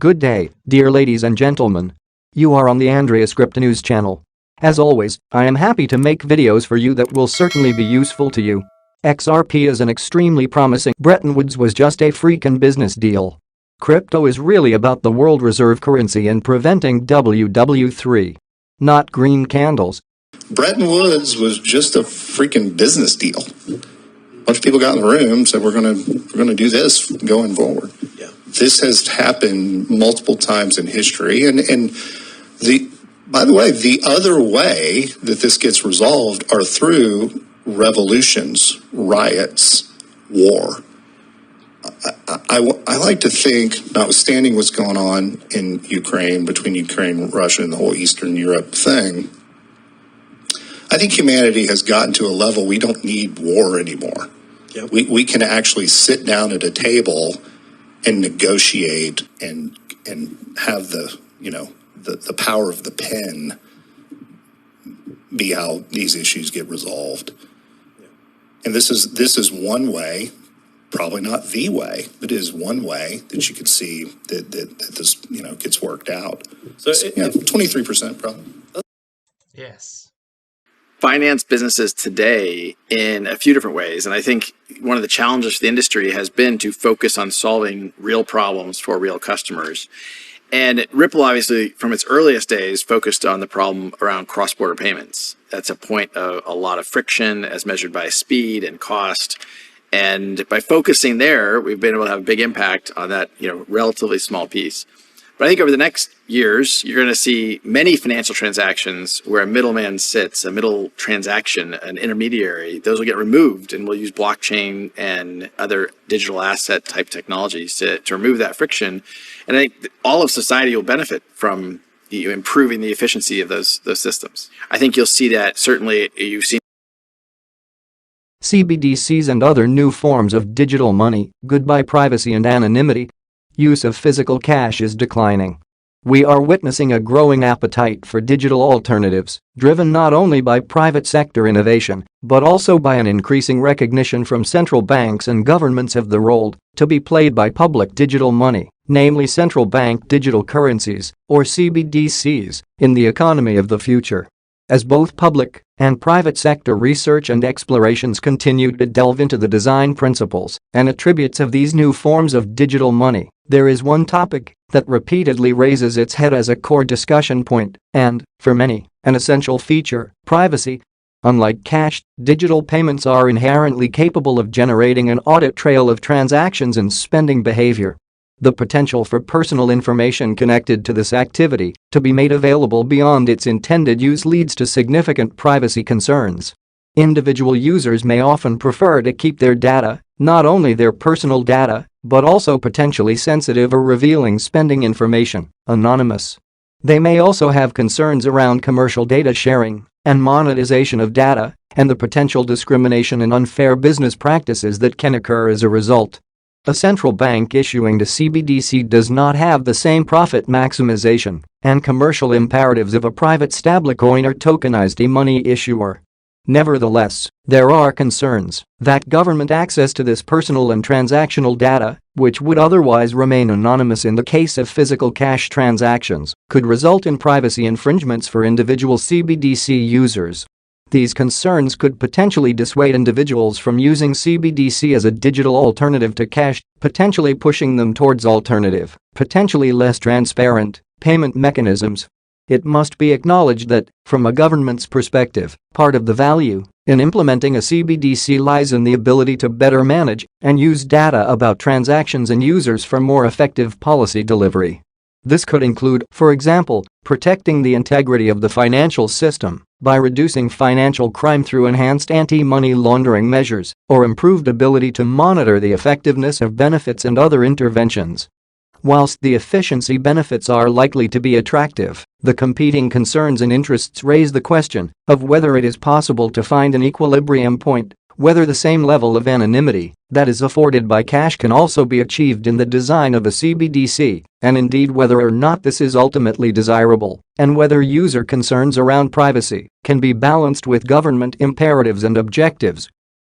Good day, dear ladies and gentlemen. You are on the Andreas Crypto News channel. As always, I am happy to make videos for you that will certainly be useful to you. XRP is an extremely promising. Bretton Woods was just a freaking business deal. Crypto is really about the world reserve currency and preventing WW3. Not green candles. Bretton Woods was just a freaking business deal. A bunch of people got in the room, said we're gonna do this going forward. Yeah. This has happened multiple times in history, and by the way, the other way that this gets resolved are through revolutions, riots, war. I like to think, notwithstanding what's going on in Ukraine, between Ukraine and Russia and the whole Eastern Europe thing, I think humanity has gotten to a level we don't need war anymore. Yep. We can actually sit down at a table and negotiate and have the power of the pen be how these issues get resolved. Yep. And this is one way, probably not the way, but it is one way that you could see that this gets worked out. So 23% probably. Yes. Finance businesses today in a few different ways. And I think one of the challenges for the industry has been to focus on solving real problems for real customers. And Ripple, obviously, from its earliest days, focused on the problem around cross-border payments. That's a point of a lot of friction as measured by speed and cost. And by focusing there, we've been able to have a big impact on that, relatively small piece. But I think over the next years, you're going to see many financial transactions where a middleman sits, a middle transaction, an intermediary. Those will get removed, and we'll use blockchain and other digital asset type technologies to remove that friction. And I think all of society will benefit from improving the efficiency of those systems. I think you'll see that certainly you've seen CBDCs and other new forms of digital money, goodbye privacy and anonymity. Use of physical cash is declining. We are witnessing a growing appetite for digital alternatives, driven not only by private sector innovation, but also by an increasing recognition from central banks and governments of the role to be played by public digital money, namely central bank digital currencies, or CBDCs, in the economy of the future. As both public and private sector research and explorations continue to delve into the design principles and attributes of these new forms of digital money, there is one topic that repeatedly raises its head as a core discussion point and, for many, an essential feature: privacy. Unlike cash, digital payments are inherently capable of generating an audit trail of transactions and spending behavior. The potential for personal information connected to this activity to be made available beyond its intended use leads to significant privacy concerns. Individual users may often prefer to keep their data, not only their personal data, but also potentially sensitive or revealing spending information, anonymous. They may also have concerns around commercial data sharing and monetization of data, and the potential discrimination and unfair business practices that can occur as a result. A central bank issuing the CBDC does not have the same profit maximization and commercial imperatives of a private stablecoin or tokenized e-money issuer. Nevertheless, there are concerns that government access to this personal and transactional data, which would otherwise remain anonymous in the case of physical cash transactions, could result in privacy infringements for individual CBDC users. These concerns could potentially dissuade individuals from using CBDC as a digital alternative to cash, potentially pushing them towards alternative, potentially less transparent, payment mechanisms. It must be acknowledged that, from a government's perspective, part of the value in implementing a CBDC lies in the ability to better manage and use data about transactions and users for more effective policy delivery. This could include, for example, protecting the integrity of the financial system by reducing financial crime through enhanced anti-money laundering measures or improved ability to monitor the effectiveness of benefits and other interventions. Whilst the efficiency benefits are likely to be attractive, the competing concerns and interests raise the question of whether it is possible to find an equilibrium point, whether the same level of anonymity that is afforded by cash can also be achieved in the design of a CBDC, and indeed whether or not this is ultimately desirable, and whether user concerns around privacy can be balanced with government imperatives and objectives.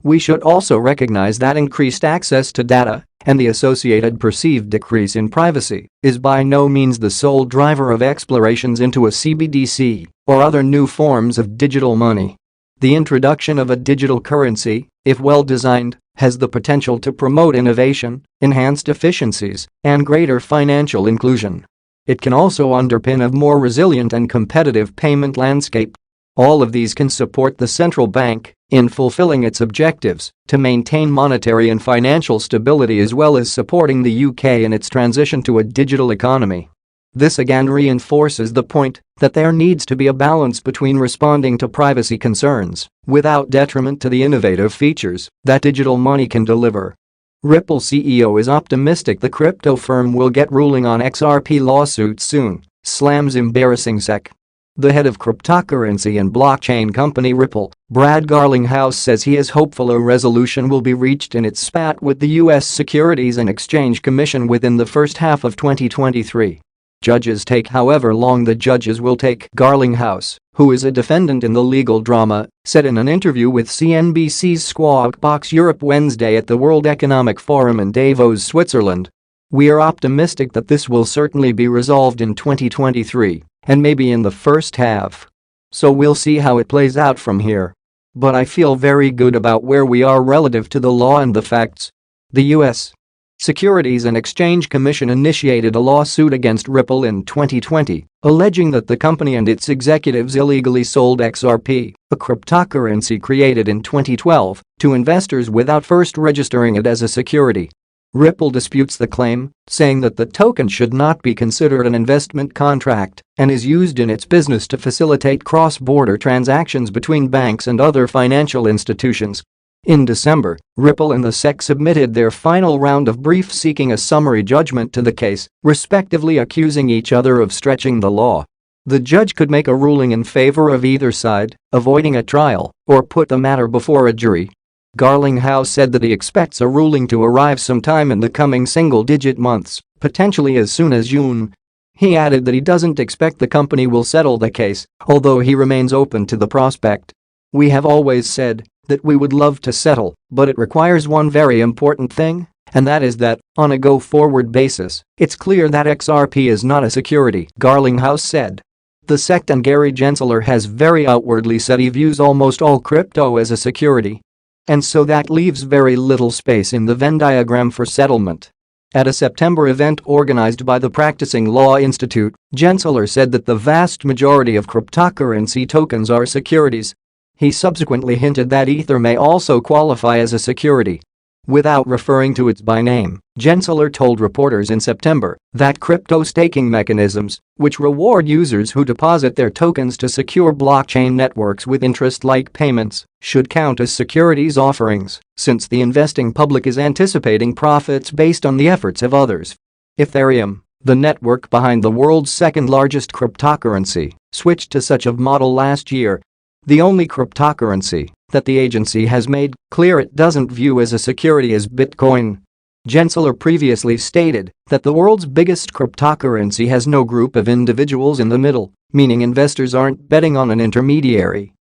We should also recognize that increased access to data and the associated perceived decrease in privacy is by no means the sole driver of explorations into a CBDC or other new forms of digital money. The introduction of a digital currency, if well designed, has the potential to promote innovation, enhanced efficiencies, and greater financial inclusion. It can also underpin a more resilient and competitive payment landscape. All of these can support the central bank in fulfilling its objectives to maintain monetary and financial stability as well as supporting the UK in its transition to a digital economy. This again reinforces the point that there needs to be a balance between responding to privacy concerns without detriment to the innovative features that digital money can deliver. Ripple CEO is optimistic the crypto firm will get ruling on XRP lawsuit soon, slams embarrassing SEC. The head of cryptocurrency and blockchain company Ripple, Brad Garlinghouse, says he is hopeful a resolution will be reached in its spat with the U.S. Securities and Exchange Commission within the first half of 2023. Judges take however long the judges will take, Garlinghouse, who is a defendant in the legal drama, said in an interview with CNBC's Squawk Box Europe Wednesday at the World Economic Forum in Davos, Switzerland. We are optimistic that this will certainly be resolved in 2023 and maybe in the first half. So we'll see how it plays out from here. But I feel very good about where we are relative to the law and the facts. The U.S. Securities and Exchange Commission initiated a lawsuit against Ripple in 2020, alleging that the company and its executives illegally sold XRP, a cryptocurrency created in 2012, to investors without first registering it as a security. Ripple disputes the claim, saying that the token should not be considered an investment contract and is used in its business to facilitate cross-border transactions between banks and other financial institutions. In December, Ripple and the SEC submitted their final round of briefs seeking a summary judgment to the case, respectively accusing each other of stretching the law. The judge could make a ruling in favor of either side, avoiding a trial, or put the matter before a jury. Garlinghouse said that he expects a ruling to arrive sometime in the coming single-digit months, potentially as soon as June. He added that he doesn't expect the company will settle the case, although he remains open to the prospect. We have always said that we would love to settle, but it requires one very important thing, and that is that, on a go-forward basis, it's clear that XRP is not a security, Garlinghouse said. The SEC and Gary Gensler has very outwardly said he views almost all crypto as a security. And so that leaves very little space in the Venn diagram for settlement. At a September event organized by the Practicing Law Institute, Gensler said that the vast majority of cryptocurrency tokens are securities. He subsequently hinted that Ether may also qualify as a security. Without referring to it by name, Gensler told reporters in September that crypto staking mechanisms, which reward users who deposit their tokens to secure blockchain networks with interest-like payments, should count as securities offerings, since the investing public is anticipating profits based on the efforts of others. Ethereum, the network behind the world's second-largest cryptocurrency, switched to such a model last year. The only cryptocurrency that the agency has made clear it doesn't view as a security is Bitcoin. Gensler previously stated that the world's biggest cryptocurrency has no group of individuals in the middle, meaning investors aren't betting on an intermediary.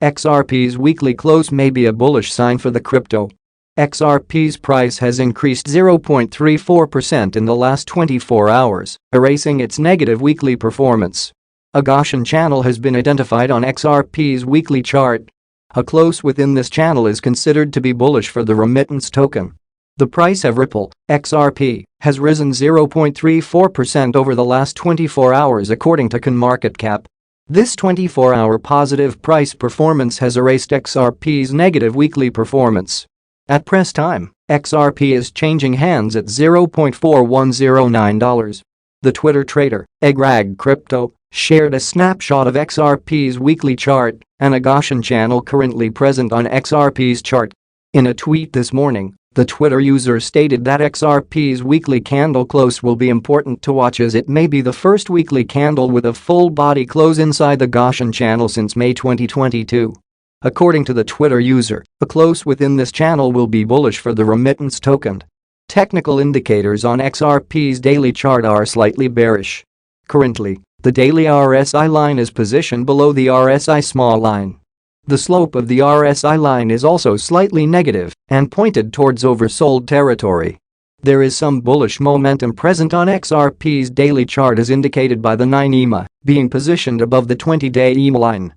XRP's weekly close may be a bullish sign for the crypto. XRP's price has increased 0.34% in the last 24 hours, erasing its negative weekly performance. A Gaussian channel has been identified on XRP's weekly chart. A close within this channel is considered to be bullish for the remittance token. The price of Ripple, XRP, has risen 0.34% over the last 24 hours according to CoinMarketCap. This 24-hour positive price performance has erased XRP's negative weekly performance. At press time, XRP is changing hands at $0.4109. The Twitter trader, Egrag Crypto, shared a snapshot of XRP's weekly chart and a Gaussian channel currently present on XRP's chart. In a tweet this morning, the Twitter user stated that XRP's weekly candle close will be important to watch as it may be the first weekly candle with a full body close inside the Gaussian channel since May 2022. According to the Twitter user, a close within this channel will be bullish for the remittance token. Technical indicators on XRP's daily chart are slightly bearish. Currently, the daily RSI line is positioned below the RSI small line. The slope of the RSI line is also slightly negative and pointed towards oversold territory. There is some bullish momentum present on XRP's daily chart as indicated by the 9 EMA being positioned above the 20-day EMA line.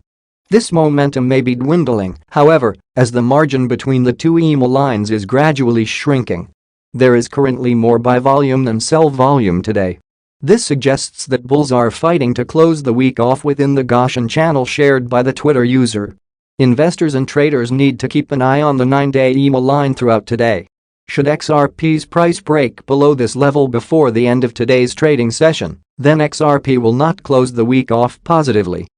This momentum may be dwindling, however, as the margin between the two EMA lines is gradually shrinking. There is currently more buy volume than sell volume today. This suggests that bulls are fighting to close the week off within the Gaussian channel shared by the Twitter user. Investors and traders need to keep an eye on the 9-day EMA line throughout today. Should XRP's price break below this level before the end of today's trading session, then XRP will not close the week off positively.